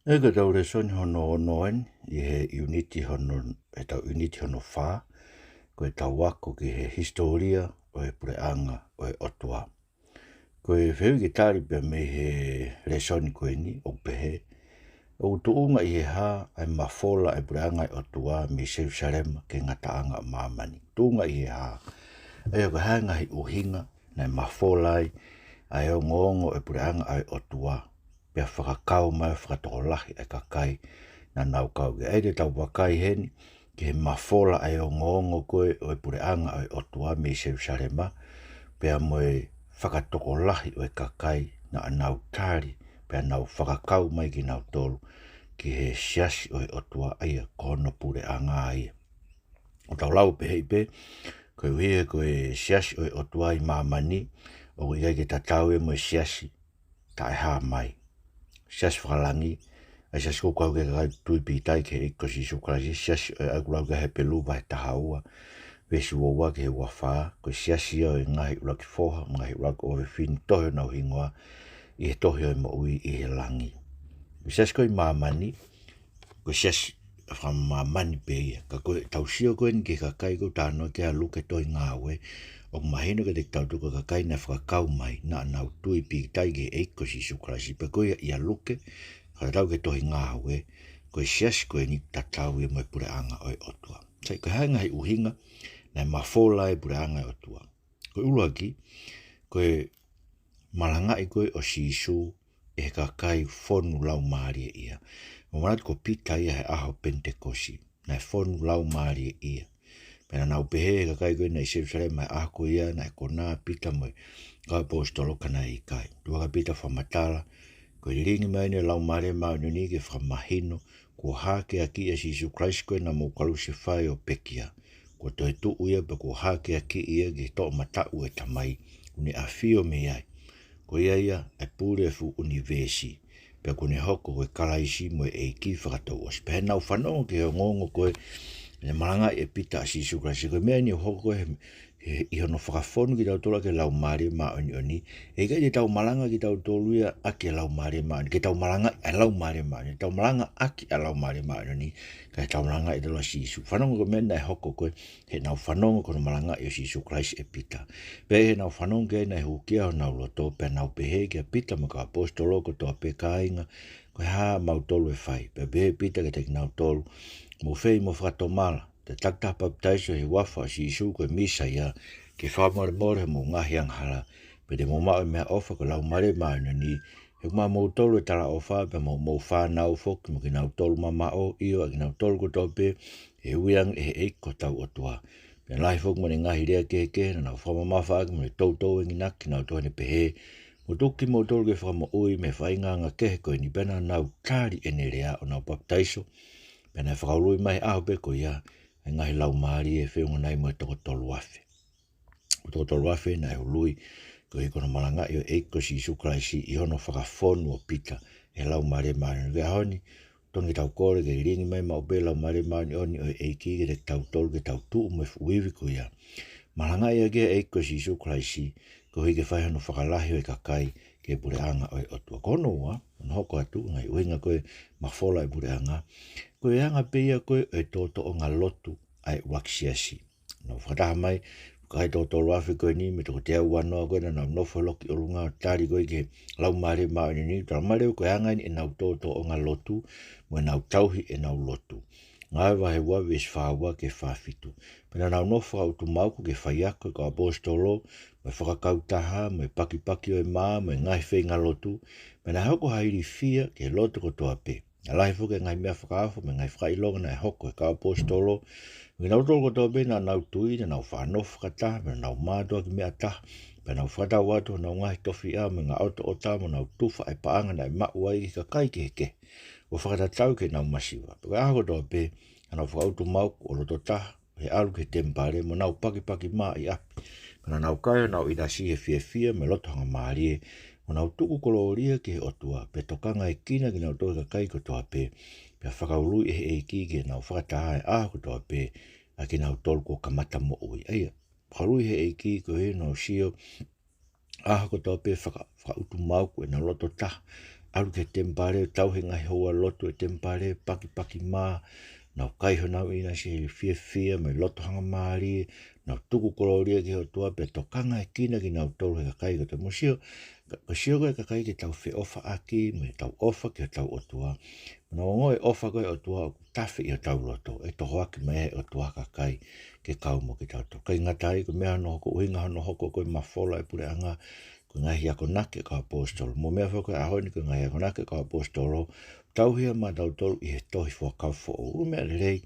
Ega tau Lesoni hono noen, I he Iuniti hono, tau Iuniti hono whā, ko tau wako ki he Hisitolia, o he Pule'anga, o he Otua. Ko he whiu ki tāri pia me he Lesoni koe ni, o pehe. O tuunga I he hā, ai mawhola e Pule'anga e Otua, me Jerusalema ke ngataanga mamani. Tuunga I he hā. E o ka hanga hi uhinga, na mawhola ai o ngongo e Pule'anga ai Otua. Pea whakakau mai whakatokolahi e kakai na nau kau ke eire tau wakai heni ki he mawhola ai o ngongo koe o e Pule'anga ai Otua me Jerusalema pea moe whakatokolahi o e kakai na nau tāri pea nau whakakau mai ki nau tolu ki he siasi o e Otua aia kono Pule'anga aia. O tau lau pehe ipe koe uhihe koe siasi o e Otua I mamani o ikai ke tatau e moe siasi ta e haa mai. Siasi whakalangi, ai siasi kukau ke kai tui pitai ke iko si sukrasi, siasi akulau ke he pelu vai tahaua, vesi wawa ke he wawha, ko siasi o ngahi ulaki foha, ngahi ulaki o he whini tohio nau hingoa, I he tohio I maui I he langi. Siasi koe mamani, ko siasi whamamani pe ia, ka koe tausio koe ni ke kakai ko tāno ke alu ke toi ngāwe, o mahino ke te tautuka kakai na whakakau mai na nau tui pitai ke eiko si sukrasi, pe koe ia luke, ka tau ke tohi ngāwe, koe siasi koe ni tatau I moe Pule'anga o e Otua. Sai koe hanga hei uhinga, na mawhola e Pule'anga e Otua. Koe uluaki, koe malangai koe o sisu e he kakai whonu lau maari e ia. O manat ko pita ia he aho Pentekosi, na he whonu lau maari e ia. Pena nau pehe e kakai koe na I Jerusalem mai ako ia na e kona pita moe ka apostolo kana I kai. Tua ka pita whamatala, koe ringi mai ni lau maari e maununi ke whamahino, ko hake aki e Jesu Christ koe na maukalu se whai o pekia. Ko toi tu uia pe ko hake aki ia ke to matau e tamai, uni a fio me ai. Ko ia e pure fu universi, pe kune hoko koe kalaisi moe e ki whakatau os. Pe nau whanongo ke o ngongo koe, ne maranga e pita a Jesu Christ, koe mea ni hoko koe I hono whakawhonu ki tau tola ke lau maari ma oni, e kai te tau malanga ki tau toluia aki a lau maari ma oni, ke tau malanga a lau maari ma oni, tau malanga aki a lau maari ma oni, kai tau malanga I tala Jesu. Whanongo koe mena e hoko koe, he nau whanongo kono malanga I o Jesu Christ e pita. Pe he nau whanongo ke na hukia o nau loto, pe nau pehe ke pita ma ka apostolo ko toa pe kainga, koe haa mau tolu e whai, pe pehe pita ke teki nau tolu, mo whei mo whakatomala, te takta baptaiso he wafa si Jesu koe misa ia, ke whamare more mo ngahi anghala, pe te mo mao mea ofa ko lau mare mauna ni, he kuma mo tolu e tala ofa, pe mo whanau fok, mo ki nau tolu ma mao iyo, ki nau tolu ko tope, he uiang e eiko tau Otua. Pe lahi fok mo ne ngahi rea keke, na nau whamamafa aki mo ne tautou e nginak, ki nau tohene pehe, mo tuki mo tolu ke whama ui me whainganga kehe koe ni pena nau kāri ene rea o nau baptaiso, pena whakaurui mai aho pe ko ia, e ngahi lau maari e whiunga nei mo e toko tolu afe. O toko tolu afe na e ului, ko I kono malanga I o eiko si sukraisi I hono whakawhonu o pita, e lau maari maari. Ke ahoni, tongi tau kore ke ringi mai mau pe lau maari maari oni o eiki ke te tau tolu ke tau tuu mo e fuiwi ko ia. Malanga ia ke eiko si sukraisi, ko hike whai hono whakalahi o e kakai, ke Pule'anga o e Otua. Kono ua, on hoko atu, ngai uhinga koe mawhola e Pule'anga, koe hanga peia koe e toto o ngā lotu ai waksiasi. No whataha mai, kai toto loafi koe ni, me toko te au wanoa koe na nau nofo loki o runga tari koe ke lau maare maare ni, tala mareo koe hanga ni e nau toto o ngā lotu, mo e nau tauhi e nau lotu. Ngai wahe wawe es whaua ke whawhitu. Pena nau nofo au tu mauku ke whaiako ka apostolo, me whakakau taha, me paki paki o e maa, me ngai whei ngā lotu, pena hoko hairi fia ke lotu ko toa pe. Alahi fuke ngai mea whakaafo, me ngai whakailonga na e hoko e ka apostolo, me nau tolo ko toa pe na nau tui, na nau whanofu ka taha, me nau mātua ki mea taha, pe nau whatau watu, nau ngahi tofi a, me ngā auto o tā, mo nau tufa e paanga na e mau ai ki ka kai ke heke. O whakatatau ke nau masiwa. Paka aho toa pe, anau whakautu mauku o loto taha, he alu ke tempare, mo nau paki paki maa I api. Pena nau kai nau idasi he fia fia, me loto hanga maarie, mo nau tuku koloria ke he Otua, pe tokanga e kina ki nau toa ka kai ko toa pe, pe whakaului e eiki ke nau whakataha e aho ko toa pe, a ki nau tolu ko kamata mo ui. Eia, whakalui he eiki ko he nau sio, aho ko toa pe whakautu mauku e nau loto taha, alu ke tempare tau he ngai hoa loto e tempare paki mā, nau kai honau ina si fia me loto hanga maari, nau tuku koloria ki Otua pe tokanga e kina ki nau tolu he kakai ko te musio, ka sio koe kakai ki tau fe ofa aki, me tau ofa ki tau Otua. Nau ngoi ofa koe Otua tafe i tau loto, e toho aki me Otua kakai ke kaumo ki tau to. Kai ngatai ko mea no hoko uhinga hono hoko koe mafola e Pule'anga, ko ngahi ako nake ka apostolo. Mo mea whako e ahoni ko ngahi ako nake ka apostolo, tauhia ma tau tolu i he tohi whakau fo o mea rei,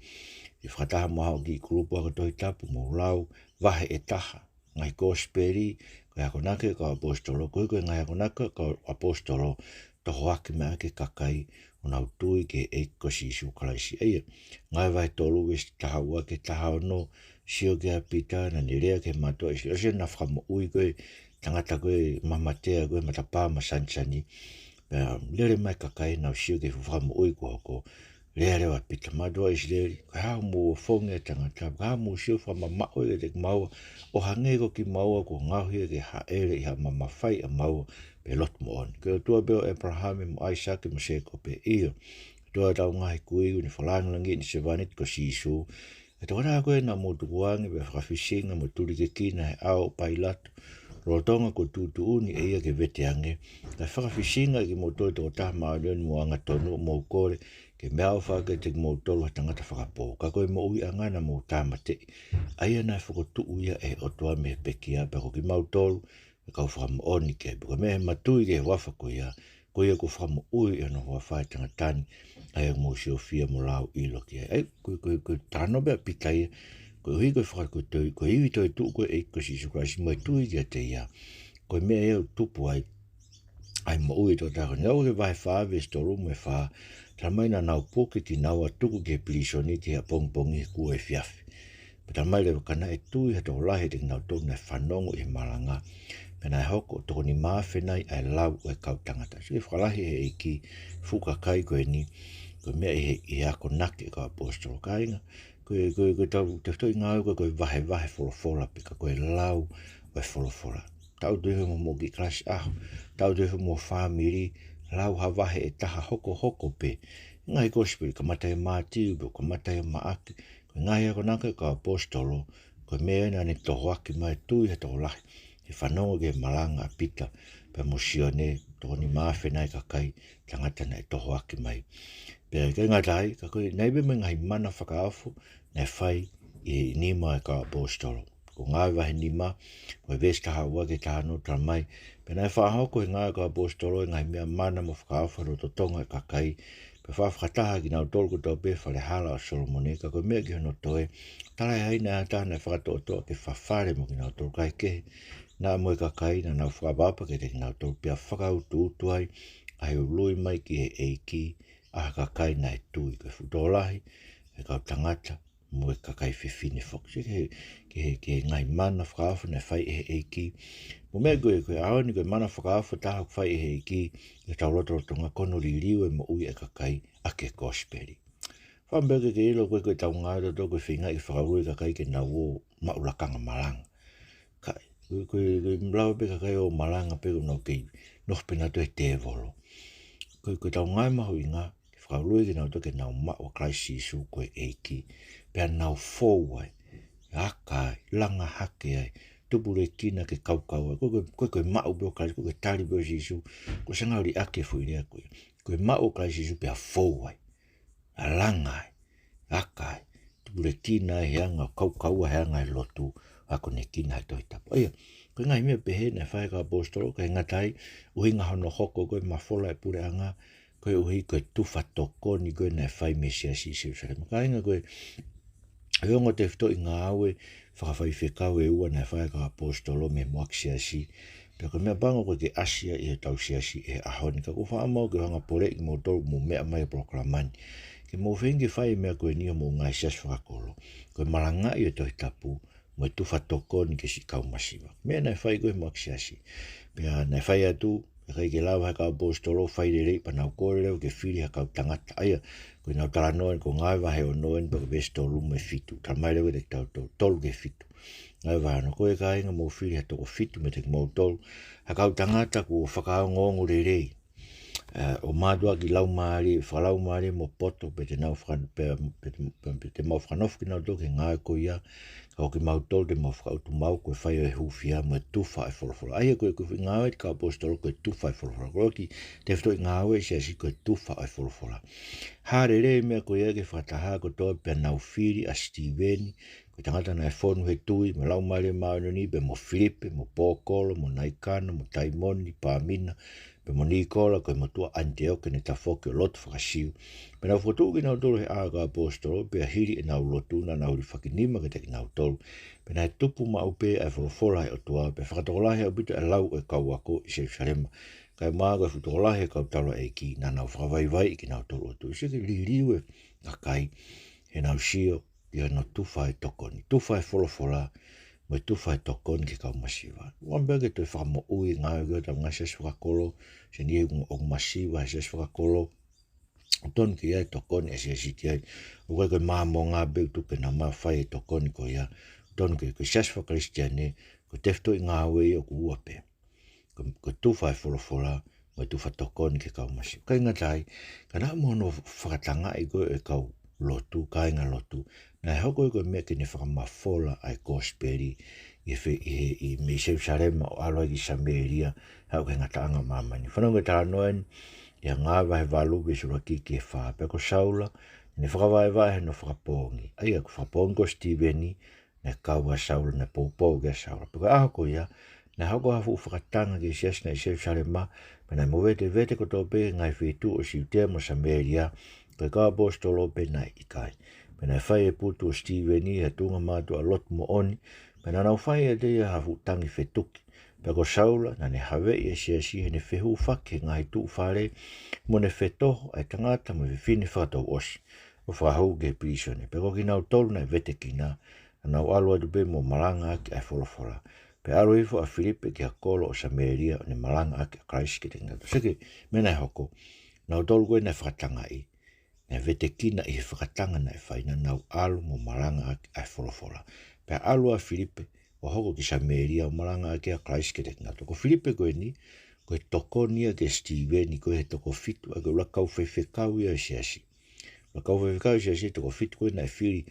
i whakataha maha o ki kurupu ako tohi tapu mo lau, wahe e taha, ngai gospeli, ko ako nake ka apostolo, koe ngahi ako nake ka apostolo, toho aki mea ke kakai, o nau tui ke eiko si isu kalaisi eia. Ngai vai tolu wis taha ua ke taha ono, sio ke apita, na nirea ke matua isi, ose na whamo ui koe, tangata koe mamatea koe matapā masansani, lere mai kakai nau sio ke whamo ui ko hoko, rea rewa pita matua isi leri, ka hao mo whonge tangata, ka hao mo sio whama mao e te maua, o hangego ki maua ko ngauhia ke haere i ha mamawhai a maua, pe lot mo on. Ke Otua beo Abraham mo Isaac mo seko pe iyo. Tua tau ngahi kui ni whalanga langi ni sevanit ko sisu. E to kata koe na mo tukuangi be whakafisinga mo turi ke kina he ao pailato. Rotonga ko tutu uni e ia ke veteange. Ka whakafisinga ki mo toi toko taha maarioni mo anga tonu mo kore ke mea whaka te mo tolu hatangata whakapo. Ka koe mo ui angana mo tamate. Aia na whakotu uia e Otua me pekia pe ko ki mau tolu. Kau whakamo oni ke, buka mehe matui ke wafa ko ia ko whakamo ui ano wafai tangatani, ai mo sio fia mo lau ilo ki ai, koe tano bea pita ia, koe hui koe whakakotoi, koe iwi toi tuu koe eiko si sukrasi, mo tui kia te ia, koe mea eo tupu ai mo ui to tako, ngau ke vai whaawe storu me whaa, tamaina nau poke ki nau atuku ke Lesoni ki a pongpongi kua e fiafi. Tamai le kana e tui hato lahi te nau tō na whanongo i Malanga, pena e hoko toko ni mawhenai ai lau e kau tangata. So e whalahi he eiki fuka kai koe ni, koe mea i ako nake ka apostolo kainga, koe tau te toi ngau koe vahe wholofola pika koe lau e wholofola. Tau tuihu mo ki klasi aho, tau tuihu mo whamiri, lau ha vahe e taha hoko pe, ngai gospel ka matai mātiu, ka matai maaki, koe ngai ako nake ka apostolo, koe mea ina ni toho aki mai tui he toho lahi. He whanongo ke Malanga pita, pe mosione, toho ni mawhenai kakai, tangata na e toho aki mai. Pe ke ngatai, ka koe naibe me ngai mana whakaafu, na whai i nima e ka apostolo. Ko ngai wahe nima, koe ves taha ua ke taha no tramai, pe nai whahoko e ngai ka apostolo, e ngai mea mana mo whakaafu ro to tonga e kakai, pe whawhakataha ki nau tolku tau pe whale hala o Solomone, ka koe mea ki hono toe, tarai haina ata na whakato otoa ke whawhare mo ki nau tolku kai kehe, na moe kakai na nau whakabapa ke te ki nau tolku pia whakautu utuai, ai ului mai ki he eiki, a kakai na e tui, koe futolahi, e kau tangata, moe kakai whiwhine whoksi, ke ngai mana whakaafu na whai e he eiki, mo mea koe aoni koe mana whakaafu taha whai e he eiki, e tau rotonga kono ririu e mo ui e kakai a ke gospeli. Whambeke ke ilo koe tau ngāra tō koe whinga i whakarui kakai ke nau o maulakanga Malanga. Kai, koe mlawa pe kakai o Malanga pe nau kei nohpena to e te volo. Koe tau ngai mahu i ngā, ke whakarui ke nau to ke nau mao Christ Jesu koe eiki, pea nau fōwai, akai, langa hake ai, tupu re kina ke kaukau, koe mao beo Christ, koe tari beo Jesu, koe sangauri ake fuirea koe mao Christ Jesu pea fōwai, a langai, akai, tupu re kina e heanga, kaukau a heanga e lotu, ako ne kina e toi tapu. Aia, koe ngai mea pehe na whae ka apostolo, koe ngatai, uhinga hono hoko koe mafola e Pule'anga, koe uhi koe tufa toko ni koe na whae mesia si Jerusalem. Kainga koe, heongo te fito i ngā aue, whakawhai whekau e ua na whae ka apostolo me moak siasi, pia koe mea bango koe ke asia i he tau siasi e ahoni, ka koe whaamau ke hanga pore i mo tolu mo mea mai proklamani, ke mo whengi whae mea koe nia mo ngai sias whakakolo, koe maranga i e toi tapu, mo e tufa toko ni ke si kau masiwa. Mea na whae koe moak siasi, pia na whae atu, kai ke lau haka apostolo, whae rei pa nau kore leo ke whiri haka tangata, aia, koe nau tala noen ko ngai wahe o noen pa ke vesto lume fitu, tamai leo te tau tolu ke fitu. Ngai wahe no koe ka inga mo whiri hato ko fitu me te mo tolu, haka tangata ko whakao ngongu rei. o madua ki lau maari, whalau maari mo poto pe te nau te mau whanof ki nau toki ngāi ko ia, ka hoki mau tol te mau whakautu mau koe whai o e hufia mo e tuwha e wholowhola. Aia koe koe ngāwe te ka apostolo koe tuwha e wholowhola. Koe ki te whito i ngāwe si asi koe tuwha e wholowhola. Hare re mea koe ege whakataha ko toa pe nau whiri a Steveni, koe tangata na e whonu he tui, mo lau maari maari ni pe mo Filipe, mo Pōkolo, mo Naikana, mo Taimoni, Pāmina, pe mo Nikola koe motua Antioke ne ta foke o lotu whakasiu. Pe nau whakatū ki nau tolu he āga apostolo, pe a hiri e nau lotu na nau ri whakinima ke te ki nau tolu. Pe nai tupu ma upe e wholofola he Otua, pe whakatokolahe au bita e lau e kau ako i Jerusalema. Kai maa koe whakatokolahe kau talo e ki na nau whakawaiwai i ki nau tolu atu. Sike li riwe a kai he nau sio i no tufa e tokoni. Tufa e wholofola, mo tu fai tokon ki kau masiwa. Wambea ke toi whakamo ui ngāi o ta ngā ses whakakolo, se ni o masiwa ses whakakolo, ton ki ai tokon e se siti ai, o koe koe māmo ngā beu tupe na mā whai e tokon ko ia, ton koe koe ses whakaristiane, koe tefto i ngā wei o ku uape. Koe tu fai wholofola, mo tu fai tokon ki kau masiwa. Kai ngatai, ka nā mono whakatanga i koe e kau lotu, kai ngā lotu, na hoko ko me ke ne whakamafola ai gospeli i me Jerusalema o aloa ki Samaria hau ke ngataanga mamani. Whanonga tala noen ia ngā wahe walu be suraki ki e wha pe ko Saula ne whakawai wahe no whakapongi. Aia ko whakapongi ko Steveni ne kaua Saula ne pōpō ke Saula. Peko ahoko ia na hoko hafu whakatanga ki siasna i Jerusalema pena mo vete ko tope ngai whetu o siutea mo Samaria koe ka apostolo pe nai ikai. Pena whai e putu o Steveni e tunga mātu a lot mo oni, pena nau whai e teia hafu tangi whetuki. Peko Saula na ne hawe i e siasi he ne whehu whake ngai tu whare, mo ne whetoho ai tangata mo whiwhine whakatau osi, o whahau ke prisone. Peko ki nau tolu na vete ki na nau alua dupe mo malanga aki ai wholofola. Pe alo ifo a Filipe ki a kolo o Samaria o ne malanga aki a Christ ki te ngata. Seke, mena hoko, nau tolu koe na whakatanga i. Ne vete kina i he whakatanga na e whaina nau alu mo maranga ai wholofola. Pea alu a Filipe, o hoko ki Samaria o maranga aki a Christ ke te ngato. Ko Filipe koe ni, koe tokonia ke Steveni, koe he toko fitu, a koe lakau whewhekau ia e siasi. Lakau whewhekau i siasi, toko fitu koe na e whiri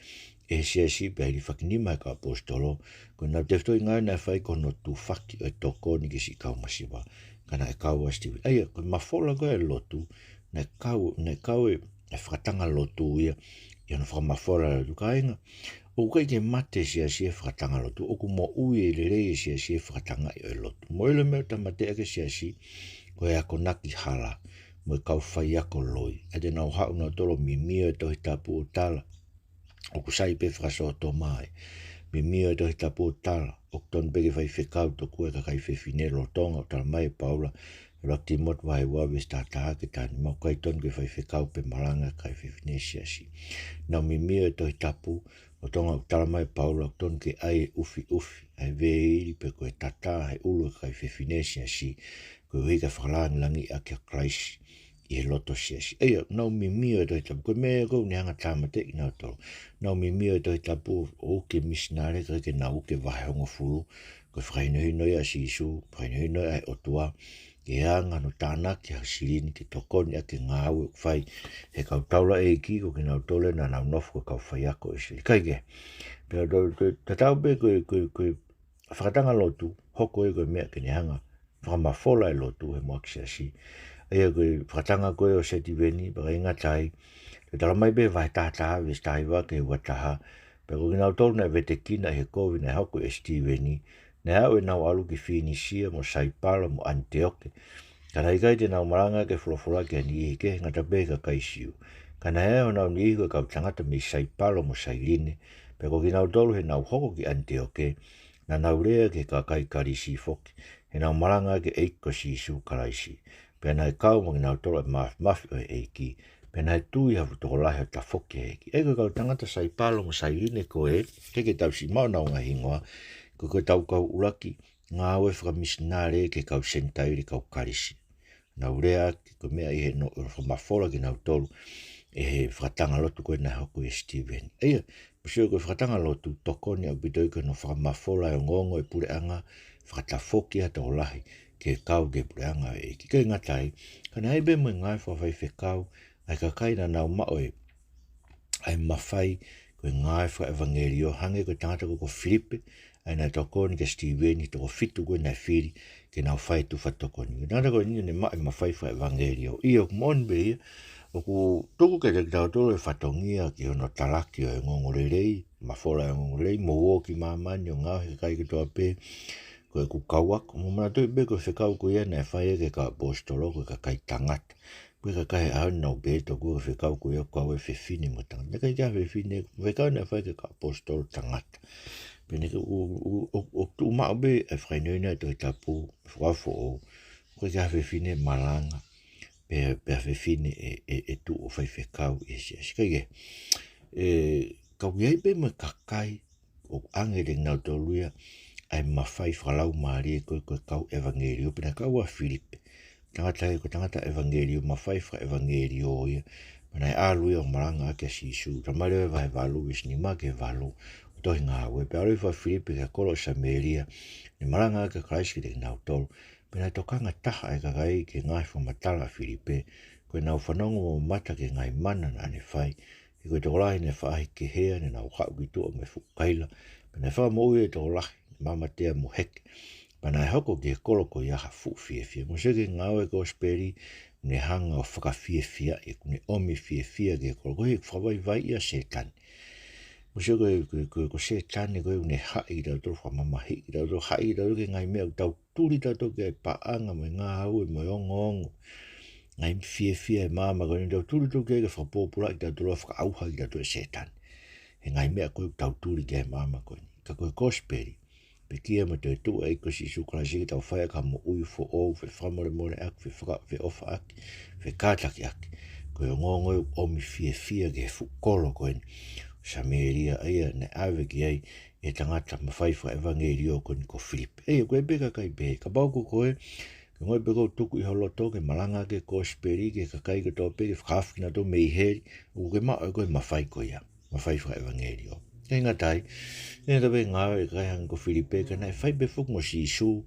e siasi, pea hiri whakinima e ka apostolo, koe nau tefto i ngai na e whai kono tu whaki o e tokoni ke si kau masiwa, kana e kau a Steveni. Aia, koe mafola koe e lotu, na e kau e whakatanga lotu ia, i ana whakamawhora lotu kāinga. O kai ke mate sia sia whakatanga lotu, o ku mo ui e rei sia sia whakatanga i o lotu. Mo ele mea ta mate ake sia si, ko e ako naki hala, mo e kau whai ako loi. E te nau hau nau tolo mi mio e tohi tapu o tala, o ku sai pe whakasoto mai. Mi mio e tohi tapu o tala, o ton peke whai whekau to kue ka kai whewhine lo tonga o tala mai Paula, Rakti mot vai wavis ta ta ke tani mau kai ton ke fai whekau pe maranga kai whewhine siasi. Nau mi mio e tohi tapu, o tonga o tala mai Paula o ton ke ai ufi, ai veiri pe koe tata hai ulu kai whewhine siasi, koe wika whakalangi langi a kia Christ i he loto siasi. Eia, nau mi mio e tohi tapu, koe mea kou ni hanga tāmate i nau tolo. Nau mi mio e tohi tapu o uke missionare, koe ke nau uke wahonga fulu, koe whakainohino ia si isu, whakainohino ai Otua, ke anga no tāna ki hasirini ki tokoni a ke ngāwe whai he kau taula e ki ko ki nau tole na nau nofu ko kau whai ako isi. Kai ke, pero te tau pe koe whakatanga lotu, hoko e koe mea ke ni hanga, whakamawhola e lotu he moaksia si. Eia koe whakatanga koe o seti veni, baka inga tai, te tala mai pe vai tātaha, ves tāiwa ke wataha, pero ki nau tole na vete kina he kovi na hoko e sti veni, ne hau e nau alu ki Phoenicia mo Saipala mo Antioke. Kana ikai te nau maranga ke wholawhola ke ni ike ngata pe ka kaisiu. Kana hea o nau ni iko kau tangata me Saipala mo Sairine. Peko ki nau tolu he nau hoko ki Antioke. Na nau rea ke ka kai karisi foki. He nau maranga ke eiko si isu karaisi. Pena e kau mo ki nau tolu e mafi o e eiki. Pena e tui hafu toko lahi o ta foki e eiki. Eiko kau tangata Saipala mo Sairine ko e. Keke tau si mau nau ngā hingoa. Ko tau kau uraki, ngā aue whakamisnare ke kau sentairi kau karisi. Nau rea ki ko mea i he no whamawhola ki nau tolu, e he whakatanga lotu koe na hoko e Stephen. Eia, pusio koe whakatanga lotu, tokoni au bitoi koe no whamawhola e ngongo e Pule'anga, whakatafoki ata o lahi, ke kau ke Pule'anga e ki kai ngatai kana ai be mo ngai whawhai whekau ai ka kai na nau maoe ai mawhai koe ngai wha evangelio hange koe tangata ko Filipe ai nai tokoni ke Steveni toko fitu koe nai whiri ke nau whai tu whatokoni. Tangata koe nini mai mawhai wha evangelio. Ia kumon be ia o ku tuku ke te tautolo e whatongia ki ono talaki o e ngongorelei mawhora e ngongorelei mo o ki mamani o ngau he kai ki toa pe koe ku kauak mo mana tui be koe whekau koe ia nai whai ke ka apostolo koe ka kai tangata. Koe ka kai au nau beto koe whekau koe ia kau e whewhine mo tangata. Kai kia whewhine whekau nai whai ke ka apostolo tangata. Pene ke o tu mao be e whainoina to i tapu whawafo o koe kia whewhine malanga pe whewhine e tu o whai whekau e sias. Kai ke kau iei be mo kakai o angere ngau toluia ai mawhai whalau maari e koe kau evangelio pena kau a Filipe. Tangata evangelio mawhai wha evangelio ia pena e alui o maranga ake sisu. Tamareo e vai valu isni ma ke valu. Tohi ngā ue pe alui wha Filipe ke kolo Samaria ni maranga ake Christ ki te ngau tolu. Pena tokanga taha e kakai ke ngai whamatala Filipe koe nau whanongo mo mata ke ngai mana na ne whai. I koe toko lahi ne whaahi ke hea ne nau hau ki tua me whukaila. Pena wha mo ue toko lahi mamatea mo heke. Pena e hoko ke kolo ko iaha fu fia. Mo seke ngau e gospeli ne hanga o whaka fia e kune omi fia ke kolo. Koe whawai vai ia setani. Mo seke ko setani koe une hai tau toro whamamahi. Tau toro hai tau ke ngai mea tau turi tau toro ke paanga mo ngā hau e mo ongo. Ngai fia e mama koe tau turi tau ke whapopura i tau toro whaka auha i tau toro setani. He ngai mea koe tau turi ke mama koe. Ka koe gospeli. Pe kia mo te tu e ko si su krasi tau whaia ka mo ui fo o fe whamore more ak fe whaka fe ofa ak fe kātaki ak ko e ngongo o mi fia ke whukolo koe Samaria aia ne awe ki ai e tangata mawhai wha evangelio koe ni ko Filipe e koe beka kai be ka bauko koe ke ngoi beko tuku i holoto ke malanga ke gospeli ke kakai ke tope ke whakawhina to mei heri u ke mao koe mawhai koe ia mawhai wha evangelio e ngatai, e tabe ngāwe e kai hang ko Filipe ka nai whai befuk mo si isu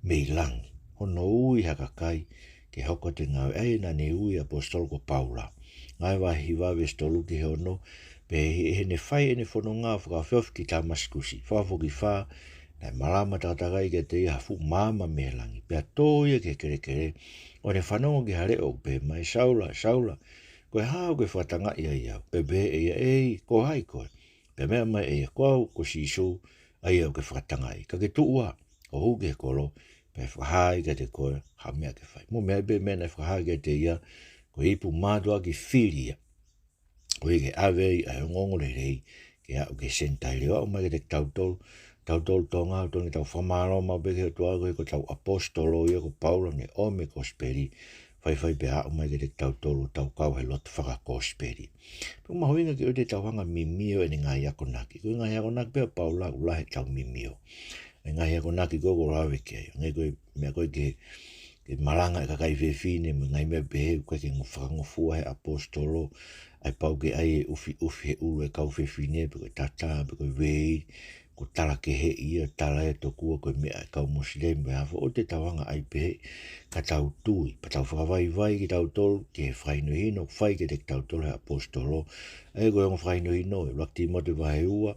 mei langi. Hono ui haka kai ke hoko te ngāwe ai na ne ui apostol ko Paula. Ngai wahi wawe stolu ki hono pe he ne whai e ne whono ngā whakawhiof ki Damaskusi. Whawafo ki wha, nai malama tatakai ke te iha fu mama me langi. Pea tōia ke kere o ne whanongo ki hare o pe mai saula. Koe hao ke whatanga ia pe be e ko hai koe. Pe mea mai e koau ko siso ai au ke whakatangai. Ka ke tuua o hu ke kolo pe whahai ke te koe ha mea ke whai. Mo mea be mea nei whahai ke te ia ko ipu mātua ki whiria. Ko i ke awei ai ngongo le rei ke au ke sentai leo au mai ke te tautol tonga au tongi tau whamaro mau be ke tua ko tau apostolo ia ko Paulo ne ome gospeli. Whai pe au mai ke te tautolo tau kau he lotu whaka gospeli. Pau mahoinga ki o te tauhanga mimio e ni ngai akonaki. Koe ngai akonaki pia Paula ulahe tau mimio. E ngai akonaki koe ko rawe ke ai. Ngai koe mea koe ke malanga e kakai whewhine mo ngai mea behe koe ke whakangofua he apostolo. Ai pau ke ai e ufi he ulu e kau whewhine pe koe tata pe koe wei. Ko tala ke he ia tala e tokua koe mea e kau muslim. Pe hafo o te tauhanga ai behe ka tau tui. Pa tau whakawai ki tau tolu ke whaino hino. Whai ke te tau tolu he apostolo. Ai koe ongo whaino hino e rakti mo te wahe ua.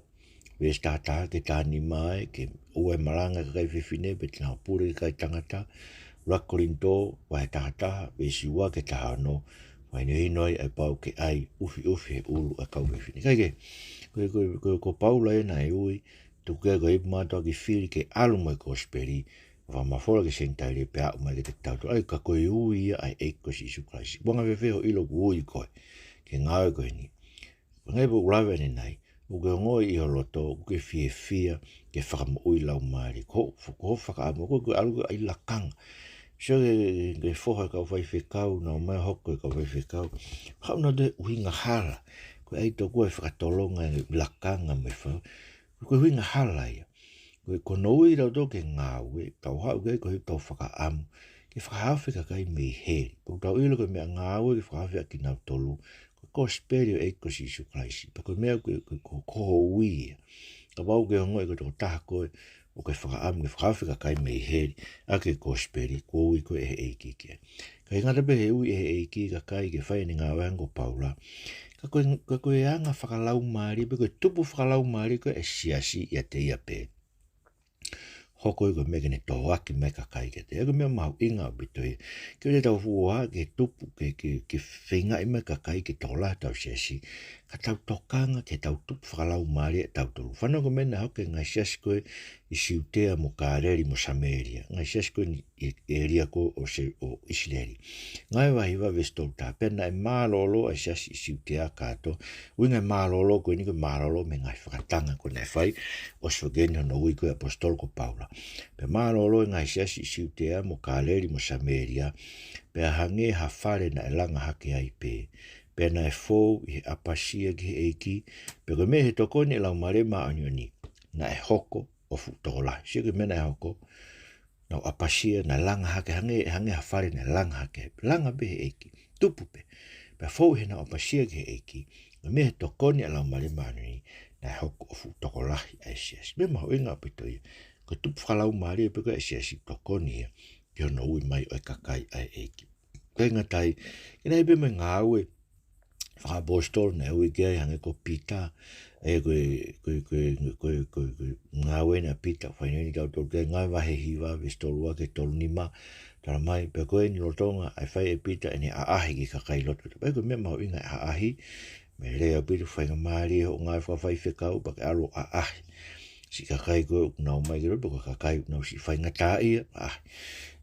Wes tata ke tāni mai ke ua e maranga ka kai whiwhine pe tina pure ke kai tangata. Rakorinto wahe tata wes ua ke taha no. Whaino hino ai pau ke ai ufi he ulu a kau whiwhine. Kai ke ko Paula e nai ui. Tuku e koe ipu mātua ki whiri ke alu mai gospeli. Wa mawhora ke sentaire pe au mai ke te tautu. Ai ka koe ui ia ai eiko si Isu Kraisi. Wanga weweo ilo ku ui koe. Ke ngāwe koe ni. Ngai po urawe ni nai. Uke ngoi i holoto. Uke fia ke whakamo ui lau maari. Ko whakaamo. Koe alu ai lakanga. So ke whoha kau whai whekau. Nau mai hoko kau whai whekau. Hau na te uhinga hala. Koe ai tō koe whakatolonga lakanga me whau. Koe uhinga hala ia. Koe konoi rau tō ke ngāwe, tau hau kei koe tau whakaamu, ke whakahawhi ka kai mei heri. Koe tau ilo koe mea ngāwe ke whakahawhi a ki nau tolu, koe kosperio eiko si Isu Kraisi. Pa koe mea koe koho uia. Ka wau ke hongoi koe tō taha koe, o ke whakaamu, ke whakawhika kai mei heri, a ke gospeli, ko ui ko e eiki kia. Ka ingata be he ui e eiki ka kai ke whai ni ngā wango paula. Ka koe anga whakalau maari, be koe tupu whakalau maari ko e siasi ia te ia pe. Hoko i ko meke ne tō aki me ka kai ke te. Ego mea mahu inga o bito i. Ke o te tau fuoha ke tupu ke whinga i me ka kai ke tō la tau siasi. Ka tau tokanga ke tau tupu whakalau maari e tau tolu. Whanau ko mena hoke ngai siasi koe i siutea mo kāreri mo Sameria. Ngai siasi koe i eria ko o Isleri. Ngai wahi wa vestol tā pena e mālolo e siasi i siutea kāto. Ui ngai mālolo koe ni koe mālolo me ngai whakatanga ko nei whai. O svogeni hono ui koe apostol ko Paula. Pe mālolo ngai siasi i siutea mo kāreri mo Sameria. Pe hange ha whare na e langa hake ai pe. Pe na e fōu i he apasia ki he eiki. Pe koe me he tokoni e lau mare maa anioni. Na e hoko o futola. Sia koe mena e hoko. Na apasia na langa hake. Hange ha whare na langa hake. Langa be he eiki. Tupu pe. Pe fōu he na apasia ki he eiki. Me he tokoni e lau mare maa anioni. Na e hoko o futola ai siasi. Me maho inga pito ia. Ko tupu whalau maari e peko e siasi tokoni ia. Ki hono ui mai o e kakai ai eiki. Koe ngatai. Kina ibe me ngā ue. Whakabostol na ui gea hange ko pita. E koe ngā ue na pita. Whaineni tau tolu kea ngai wahe hiwa. Vestolua ke tolu nima. Tara mai. Pe koe ni lotonga. Ai whai e pita. Ene aahi ki kakai loto. Pe koe me maho inga e aahi. Me rea pita whainga maari. O ngai whawhai whekau. Pake alo aahi. Si kakai koe nau mai kiro. Pako kakai nau si whainga tā ia.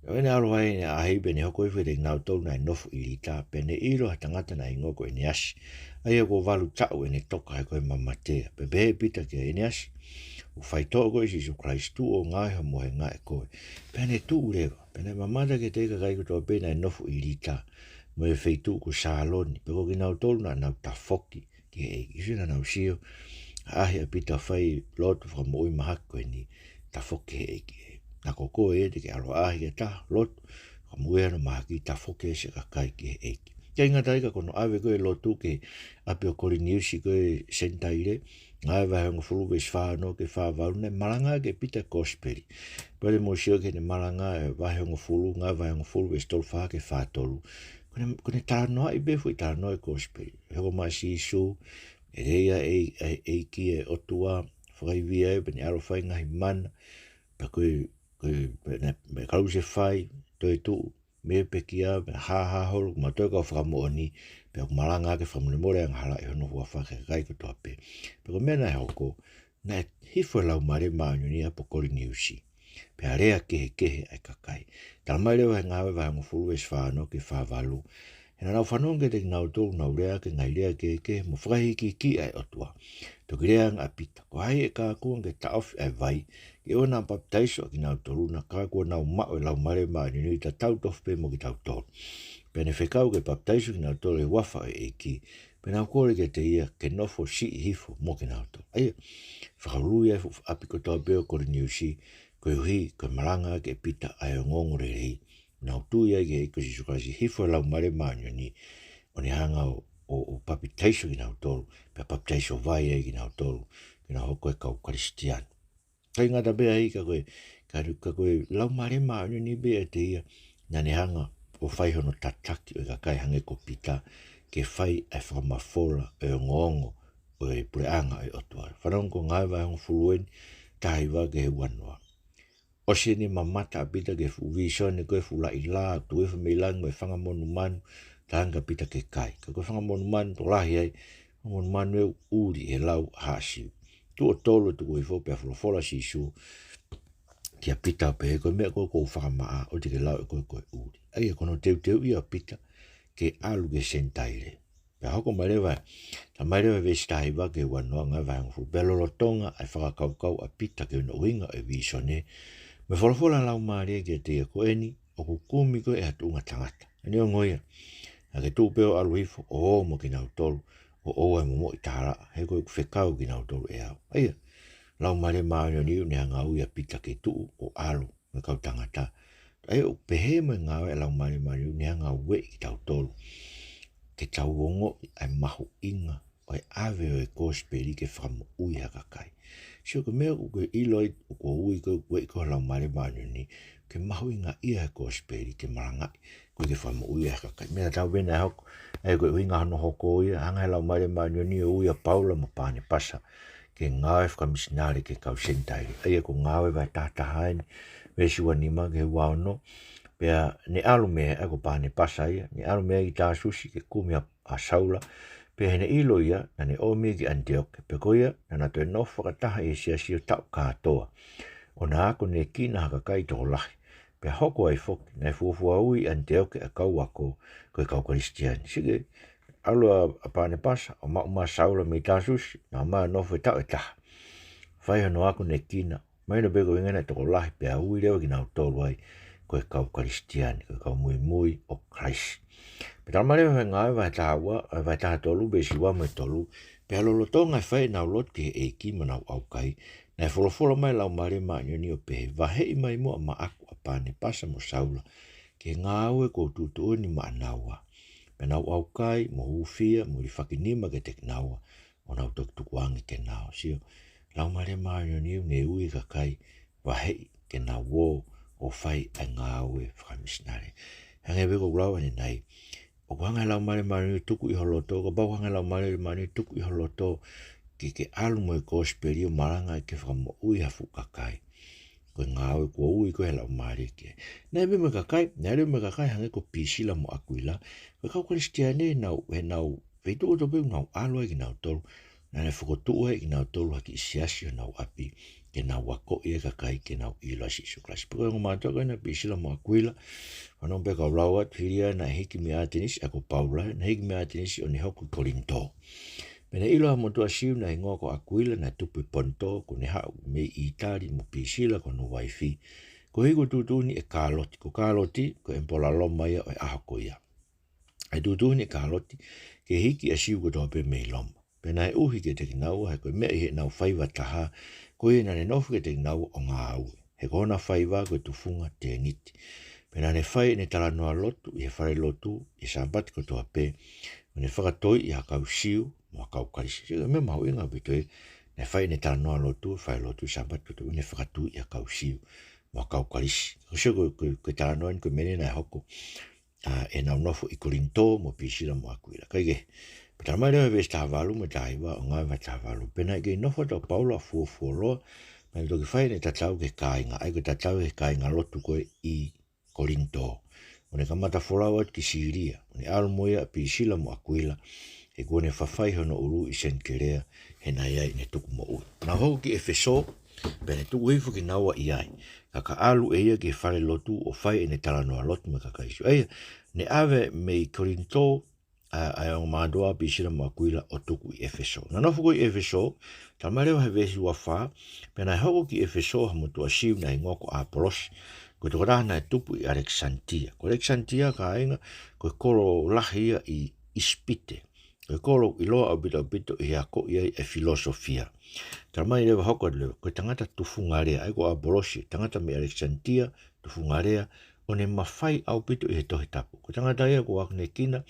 Ene alo hai ne ahi bene hoko i where ngau tau na nofu i rita. Pene iro ha tangata na ingo ko ene asi. Aia ko walu tau ene toka hai koe mamatea. Pe behe pita kia ene asi. U whai tō koe si su Christu o ngai ha mohe ngai koe. Pene tu urewa. Pene mamata ke te kakai ko tō pena e nofu i rita. Mo e whaitu ko Saloni. Pe ko ki nau tolu na nau tafoki. Ki e isu na nau sio. Ahi a pita whai lotu whakamoi mahako ni tafoki he eki. Na koko e te ke alo ahi e ta lotu. Whakamoi ano mahaki tafoki e se kakai ki he eki. Kia inga taika kono awe koe lotu ke api o kori niusi koe sentaire. Ngai wahe ongo fulu ves whāno ke whāwaru ne malanga ke pita kosperi. Pere mo sio ke ne malanga e wahe ongo fulu. Ngai wahe ongo fulu ves tolu wha ke whātolu. Kone tānoa i befu i tānoa e kosperi. Heko maa si isu. E reia eiki e Otua, whakaiwia e, pene aro whai ngahi mana, pa koe me karu se whai, toi tu, me pekia, me ha holo, ma toi kau whakamooni, pe aku malanga ke whamune more ang hala i hono hua whake kai ko toa pe. Pe ko mena e hoko, na hifo lau mare maanyo ni apo kori niusi, pe a rea kehe ai kakai. Tala mai leo he ngawe vai ngofuru e swhano ke whāwalu, Hena nau whanonga te ngau tōu nau rea ke ngai rea ke mo whakahiki ki ai Otua. Toki rea ngā pita. Ko hai e kā kua nge taofi ai vai. Ke o nā baptaiso ki nau tōru na kā kua nau mao e lau mare maa ni nui ta tau tofi pe mo ki tau tōru. Pene whekau ke baptaiso ki nau tōru e wafa e ki. Pene au kore ke te ia ke nofo si hifo mo ki nau tōru. Aia, whakarui e apiko tau beo kore niusi. Koe uhi, koe maranga ke pita ai o ngongore rei. Nau tui ai ke iko si sukasi hifo lau mare maanyo ni o ni hanga o papitaiso ki nau tolu, pe papitaiso vai ai ki nau tolu, ki nau hoko e kau Kristian. Kai ngata bea hi ka koe lau mare maanyo ni bea te ia, na ni hanga o whai hono tataki o ka kai hange ko pita, ke whai ai whakamafola e o ngongo o e Pule'anga e Otua. Whanongo ngai vai hongo fulueni, tahiwa ke he wanua. O se ni mamata pita ke fu visione koe fu la ila tu e fu meilang me fanga monu manu tanga pita ke kai. Ka koe fanga monu manu to lahi ai monu manu e uri e lau hasi. Tu o tolo tu koe fo pe fola si su kia pita pe koe mea koe fanga maa o te ke lau e koe uri. Ai e kono teu ia pita ke alu ke sentaire. Pe hoko marewa ta marewa vestahi wa ke wanua ngai vai ngu belo lotonga ai whaka kau a pita ke no winga e visione. Me whalafola lau maare ke te ko eni, o kukumi ko e hatunga tangata. Eni o ngoia, a ke tūpeo aluhifo, o mo ki nau tolu, o e momo i tāra, he koe whekau ki nau tolu e au. Aia, lau maare maare niu ne hanga ui a pita ke tuu o alu, me kau tangata. Aia, o pehe mo ngāwe lau maare niu ne hanga ue ki tau tolu. Ke tau ongo ai mahu inga, o e ave o e kōsperi ke whamo ui haka kai. Sio ke mea ko iloi ko ui ko lau mare ni ke mahu inga ia ko speri ke maranga ko ke famo ui ka kai mea tau bena hok ko inga no hoko ia anga lau mare ni ui a Paula mo pane pasa ke ngawe Seminary ke kau sentai ai ko ngawe vai tatahain vesi wanima ke wano pea ni alume ko pane pasa ia ni alume i ta susi ke kumi a saula pe hene ilo ia na ne omi ki Antioch pe koia na to no whakataha e sia tau katoa o na ako ne kina haka kai tō lahi pe hoko ai foki na fuafua ui Antioch a kau ako koe kau Kristiani sige alo a pane pasa o ma saula me tasus na ma no fe tau e taha whai hano ako ne kina mai no beko ingana tō lahi pe a ui rewa ki nau tōru ai koe kau Kristiani koe kau mui o Christ pe talamare ngai vai taha tolu be siwa me tolu pe alolo tonga whai nau loti e ki manau au kai na folofolo mai lau mare ni o pe vahe mai mo ma aku a pane pasa mo saula ke ngawe ko tutu ni ma naua pe nau au kai mo ufia mo li whakinima ke tek naua o nau tok tukuangi ke nao sio lau mare ni ne ui ka kai vahe ke nau wo o whai a ngawe whakamisnare hange beko lau ane nai o hanga lau mare ni tuku i holoto ko bau hanga lau mare ni tuku i holoto ke alu mo ko speri o maranga ke whamo ui hafu kakai ko ngawe ko ui ko lau mare ke na ebe me kakai hange ko pisila mo akuila ko kau Kristiane nau veitu o tope nau alo ki nau tolu na ne whakotua ki nau tolu haki isiasio nau api ke nau wako ia kakai ke nau ilo asisu klasi pako yung mātua na pisila mo akuila whanong pe kau lauat hiria na hiki me atenisi ako Paula na hiki me atenisi o ni hoku Korinto Pena ilo ha motua siu na ingoa ko akuila na tupu ponto ko ne hau me itari mo pisila ko no waifi ko higo tutuni e kaloti ko empola loma ia o e ahako ia ai tutuni e kaloti ke hiki a siu ko tope me loma pena e uhi ke teki nau hai ko mea he nau whaiva taha ko e na ne nofu ke teki nau o ngā au he kona whaiva ko tufunga te niti pena ne whai ne tala noa lotu i he whare lotu i sabati ko toa pe ne whakatoi i hakau siu mo kau kalisi me mau inga bitoe ne whai ne tala noa lotu whai lotu sabati ko toa ne whakatoi i hakau siu mo kau kalisi ko tala noa ni ko mene na hoko e nau nofu i Korinto mo pisira mo akuila kaige Pata mai rewa vesi tahavalu me tahiwa o ngai vai tahavalu. Pena i kei nofo tau Paula fuafualoa, mai toki whai ne tatau ke kāinga, ai ko tatau ke kāinga lotu koe i Korinto. O ne kamata folau at ki Siria, o ne almoia pisila mo akuila, e kua ne whawhai hono uru i Senkerea, he nai ai ne tuku mo ui. Na hou ki Efeso, pene tuku hifu ki naua i ai. Kaka alu e ia ki whare lotu o whai e ne talanoa lotu me kakaisu. Eia, ne ave me i Korinto, ai o mādoa pisira mo akuila o tuku i Efeso. Na nofu ko i Efeso, ta mareo he vesi ua wha, pena e hoko ki Efeso ha mutua siu na i ngoko Apolos, ko te korahana e tupu i Alexandria. Ko Alexandria ka ainga, ko koro lahia i Ispite. Ko koro i loa au bito i hako i ai e filosofia. Ta mai lewa hoko lewa, ko tangata tufungarea, ai ko Apolosi, tangata me Alexandria, tufungarea, o ne mawhai au pito i he tohi tapu. Ko tangata ia ko wakne kina,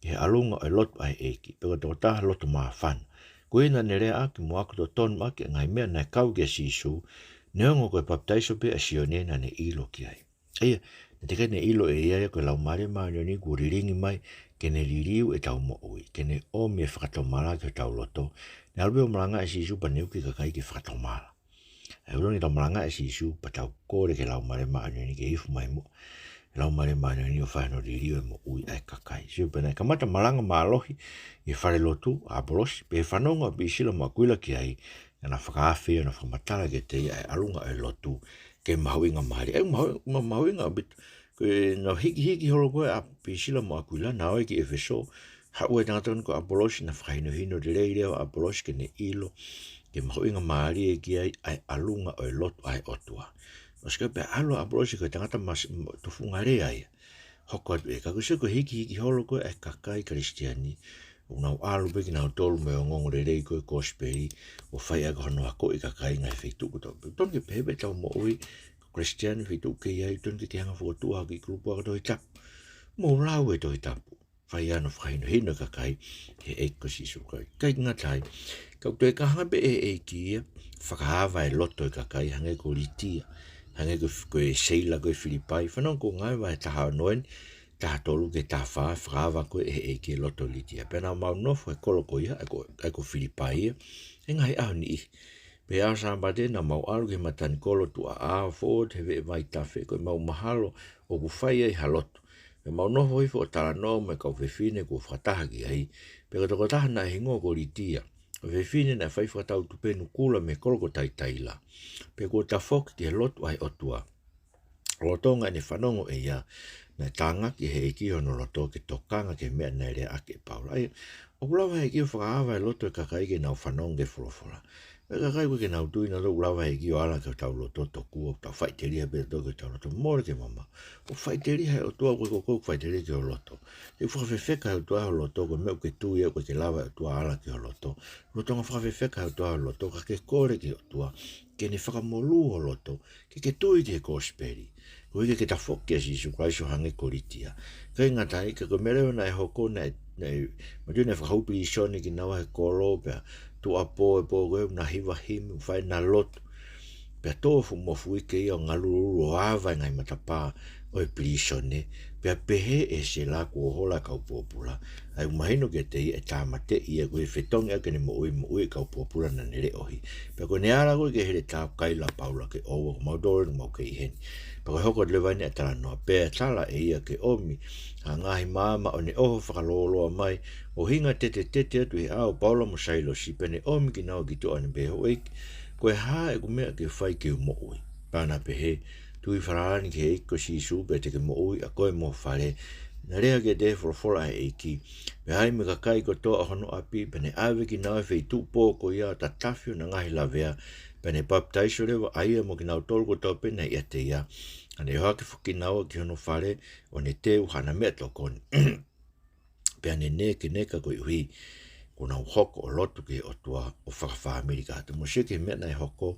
he alunga o lotu ai eki, peko tō taha lotu maa whana. Ko ina ne rea aki mo ako tō tonu maki ngai mea nai kau kia sisu, neongo koe baptaiso pe a sione na ne ilo ki ai. Eia, ne te kene ilo e ia koe lau mare maa ni kuriringi mai, kene ririu e tau mo ui, kene o me whakatomara ki o tau loto, ne albe o maranga e sisu pa neuki kakai ki whakatomara. E uroni tau maranga e sisu pa tau kore ke lau mare maa ni ke ifu mai mo, lau mare mana ni o whaino ririu e mo ui ai kakai. Siu pena kamata malanga maalohi i whare lotu Apolosi, pe whanonga pi sila makuila ki ai, na whakawhia na whamatara ke te ai alunga e lotu ke mahuinga mahari. Ai mahuinga bit, koe na hiki holo koe a pi sila makuila, na oi ki Efeso, hau e tangatoni ko Apolosi na whakaino hino de rei reo Apolosi ke ne ilo, ke mahuinga mahari e ki ai alunga o e lotu ai Otua. Oska pe alo Apolosi ko tangata tufungarea ia. Hoko atu e kakusio ko hiki holo koe ai kakai Kristiani. Unau alu peki nau tolu me o ngongo rei koe kosperi. O whai aga hono ako i kakai ngai whaituku tau. Tonke pepe tau mo ui Kristiani whaituku ke iai tonke te hanga whukatua haki krupu aga tohi tapu. Mo lau e tohi tapu. whai ano whahino hino kakai, he eiko si sukai. Kai ngatai, kau te kaha be e kia, whakahawa e loto kakai, hange ko litia, hange ko e seila ko e Filipai, whanau ko ngai wai taha noen, taha tolu ke taha wha, whakahawa ko e kia loto litia. Pena mau nofo e kolo ko ia, e ko Filipai, e ngai au ni i. Pe a sambate na mau alu ke matani kolo tu a fōt, he vai tafe, ko mau mahalo, o ku whai ai haloto. Pe mau noho ifo o tala no me kau whewhine ko whataha ki ai, pe ka toko taha na hingo ko litia. O whewhine na whai whatau tupenu kula me koloko tai taila. Pe ko ta whok ki he lotu ai Otua. Lotonga ne whanongo e ia, na tanga ki he eki hono loto ke tokanga ke mea nei rea ake paula. Ai, o kulawa he ki o whakaawa e loto e kakai ke nau whanonga ke whulawhula. E kakai koe ke nau tui na tau kulawa he ki o ala ke tau loto toku o tau whaiteria pe tau ke tau loto more ke mama. O whaiteria he o tua koe koko whaiteria ke o loto. E whakawhewheka he o tua o loto koe meu ke tui e koe ke lawa e o tua ala ke o loto. Lotonga whakawhewheka he o tua o loto ka ke kore ke o tua. Ke ne whakamolu o loto ke tui ke kosperi. Koe ke ta whokia si su kwaiso hange koritia. Kai ngatai, ka mereo na e hoko na matu ne whakaupi i soni ki nawa he kolo, pia tu apo e po koe na hiwa himi, whai na lotu. Pia tofu mofu ike i o ngaluru o awa ngai matapa o e plisone, pia pehe e se la kua hola kau popula. Ai umahino ke te i e tāmate i e koe whetongi ake ne mo ui kau popula na nere ohi. Pia koe ne ara koe ke here tā kaila paula ke owa maudore ni mau ke i heni. Pia koe hoko lewani a tala noa, pia tala e ia ke omi, a ngahi maama o ne oho whakaloloa mai, o hinga tete atu he au paula mo sailo si, pia ne omi ki nao ki tu ane beho eiki, koe haa e kumea ke whai ke mo ui. Pāna pehe, tui wharani ke eiko si su, pe te ke mo ui, a koe mo whare, na rea ke te wholofola e eiki, pe hai me kakai ko toa hono api, pe ne awe ki nawe whai tu pō ko ia, ta tawhio na ngahi lavea, pe ne baptaiso rewa aia mo ki nau tolu ko toa pe na ia te ia, ane hoa ke whuki nawa ki hono whare, o ne te uhana mea tokoni. Pe ane ne ke neka ko i hui, kuna hoko o lotu ke Otua o whakawhamiri ka hatu. Mo seke mea nei hoko,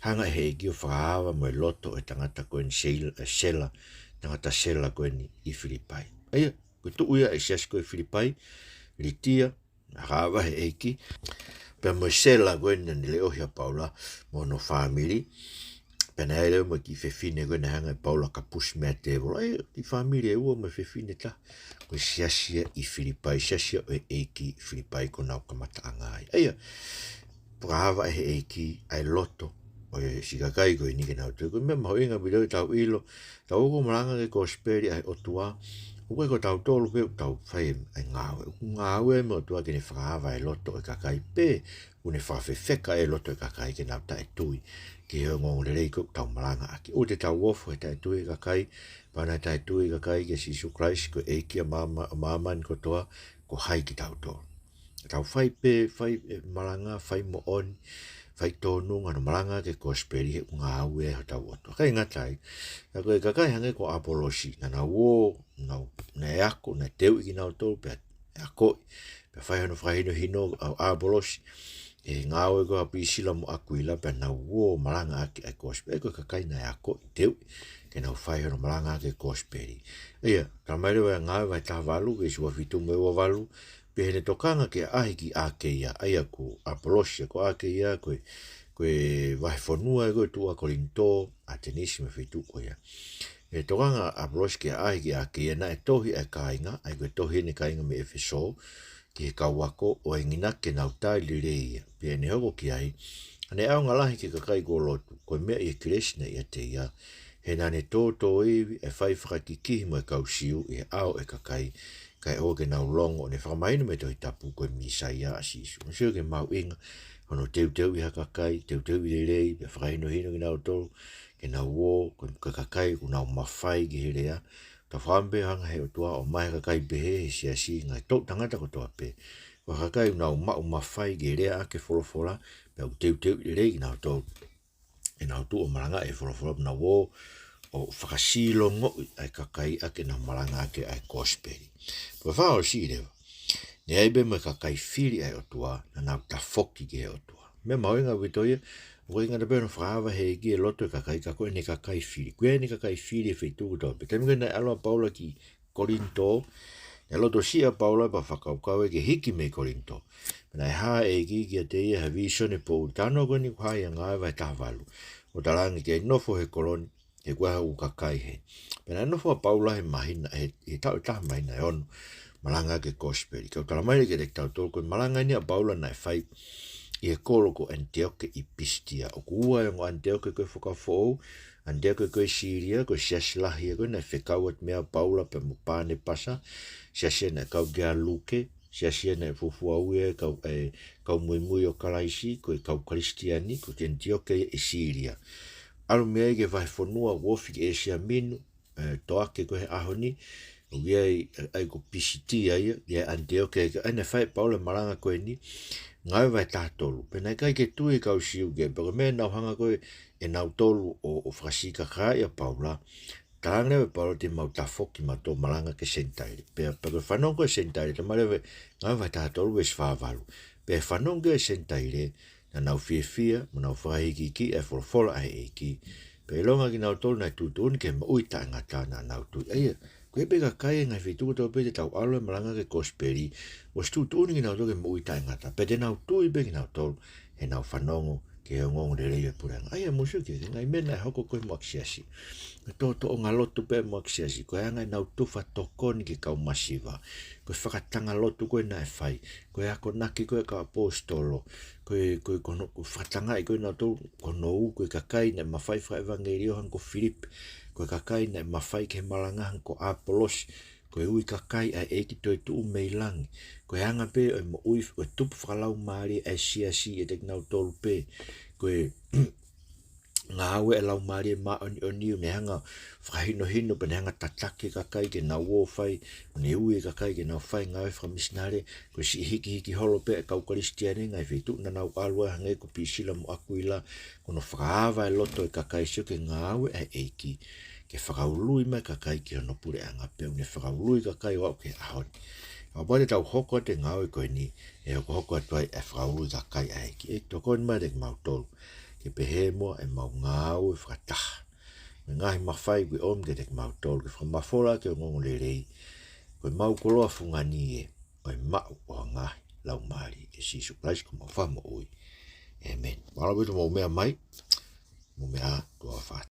hanga he ki o whakahawa mo e loto e tangata koe ni sela, tangata sela koe ni i Filipai. Aia, koe tu uia e sias koe Filipai, litia, hawa he eiki, pia mo e sela koe ni leo hia paula, mo no whamiri, pena e leo mo ki whewhine koe na hanga e paula ka push mea te evo. Aia, ki whamiri e ua mo whewhine ta, koe siasia i Filipai, siasia o e eiki Filipai ko nau kamata angai. Aia, prawa e eiki ai loto, o e sikakai koe nike nau tui, koe mea maho inga bidoi tau ilo, tau uko maranga ke kosperi ai Otua, uko ko tau tolu pe tau whai ai ngawe, ngawe me Otua ke ne whakahawa e loto e kakai pe, une whawhewheka e loto e kakai ke nau tae tui, ke heo ngongo le reiko tau maranga aki, o te tau wofo e tae tui e kakai, pana tae tui kakai ke Sisu Christ ko eiki a mama ni kotoa ko hai ki tau tolu. Tau whai pe, whai maranga, whai mo oni, whai tonu, ngano maranga ke kosperi he ngā aue e tau oto. Kai ngatai, ka koe kakai hange ko apolosi, na wo, na eako, na teu iki nau tolu, pe eako, pe whai hano whahino hino au apolosi, e ngā aue ko api sila mo akuila, pe na wo maranga ake ai kosperi, ko kakai na eako, teu, ke nau whai hano maranga ake kosperi. Ia, ka maire ngā aue vai tā walu, ke sua fitu mewa walu, pe hene tokanga ke ahi ki ake ia, aia ko apolosia ko ake ia, koe vahe whanua e koe tua kolinto, a tenisi me whitu ko ia. E tokanga apolosia ke ahi ki ake ia, na e tohi e kainga, ai koe tohi ne kainga me efeso, ki he kawako, o e ngina ke nau tai lire ia, pe hene hoko ki ai, ane au ngalahi ke kakai ko lotu, koe mea i kiresina ia te ia, he nane tō iwi e whai whakakikihi mo e kausiu, e au e kakai, kai o ke nau longo, ne whakamainu me toi tapu koe misaia a sisu. Msio ke mau inga, hono teu i hakakai, teu i rei, pe whakaino hino ki nau tolu, ke nau wō, koe kakai, ku nau mawhai ki herea, ta whambe hanga he Otua, o mai kakai behe he siasi, ngai tau tangata ko toa pe, ko kakai nau mawhai ki herea ake wholofola, pe au teu i rei ki nau tolu, e nau tu o maranga e wholofola, na wō, o whakasilo ngoi ai kakai ake na maranga ake ai kosperi. Pua whao si rewa, ne aibe me kakai whiri ai Otua, na nau ta whoki ke Otua. Me mauinga witoia, o inga na pēno whaawa he ki e loto e kakai, ka koe ne kakai whiri. Koe ne kakai whiri e whaituku tau. Pe temi koe nei aloa paula ki Korinto, E loto sia paula pa whakaukau ke hiki me korinto. Pena e haa e ki a te ia vision e po utano ko ni kwhai a ngai vai tahavalu. O tarangi ke nofo he koloni, he kua u kakai he. Pena nofo a paula he mahina, he tau taha mahina e ono, malanga ke kosperi. Kau talamaile ke te tau tolko, malanga ni a paula na e whai, i e kolo ko Antioke i Pistia. O kuua e ngo Antioke koe whakafou, Antioke koe Syria, koe siasilahi e koe, na e whekau at mea paula pe mo pāne pasa, siasia na kau gea luke, siasia na fufua ue kau mui o kalaisi, koe kau kristiani, koe te Antioke i Syria. Alu mea ke vai whanua wofi ke esia minu, toake koe ahoni, o ai ko Pisitia ia, ia Antioke, ane whai paula maranga koe ni, ngai vai tātolu. Pena kai ke tui kau siu ke, pero mea nau hanga koe e nau tolu o whakasika kai a paula, tāngre we paula te mau tafoki ma tō maranga ke sentaire. Pero whanong koe sentaire, ta marewe ngai vai tātolu we svāvalu. Pero whanong koe sentaire, na nau fia, ma nau whahiki ki, e wholofola ai e ki. Pero longa ki nau tolu nai tūtuni ke ma uita ngata na nau tui. Eia, koe peka kai ngai whituko tau pete tau alo e maranga ke kosperi, was tūtuni ki nau toke ma uita ngata. Pete nau tui pe ki nau tolu, he nau whanongo, ke o ngongo de reia Pule'anga. Aia musu ke, ngai mena e hoko koe moaksiasi. Tō o ngā lotu pe moaksiasi, koe angai nau tuwha tokoni ki kau masiva. Koe whakatanga lotu koe na e whai. Koe ako naki koe ka apostolo. Koe whatangai koe nau tō kono u, koe kakai na mawhai wha evangelio hanko Filipe. Koe kakai na mawhai ke malanga hanko Apolos. Koe ui kakai a eki toi tuu meilangi. Koe anga pe o mo ui o tupu whakalau maari e siasi e tek nau tolu pe. Koe ngā aue e lau maari e maa oni me hanga whakahino hino pe ne hanga tatake kakai ke nau o whai. Ne ui kakai ke nau whai ngawe whamisnare. Koe si hiki holo pe e kau karistiane ngai whitu na nau alua hange ko pisila mo akuila. Kono whakaava e loto e kakai sio ke ngā aue e eki. Ke whakaului mai kakai ki hono Pule'anga peu, ne whakaului kakai wau ke ahoni. Ka pare tau hoko te ngau e koe ni, e hoko atuai e whakaului kakai aeki. E toko ni mai te mau tolu, ke pehe moa e mau ngau e whakataha. Me ngahi mawhai koe om ke te mau tolu, ke whamafola ke o ngongo le rei, koe mau koloa fungani e, koe mau o ngahi lau maari, e sisu place ko mau whamo ui. Amen. Mara witu mau mea mai, mau mea tua whata.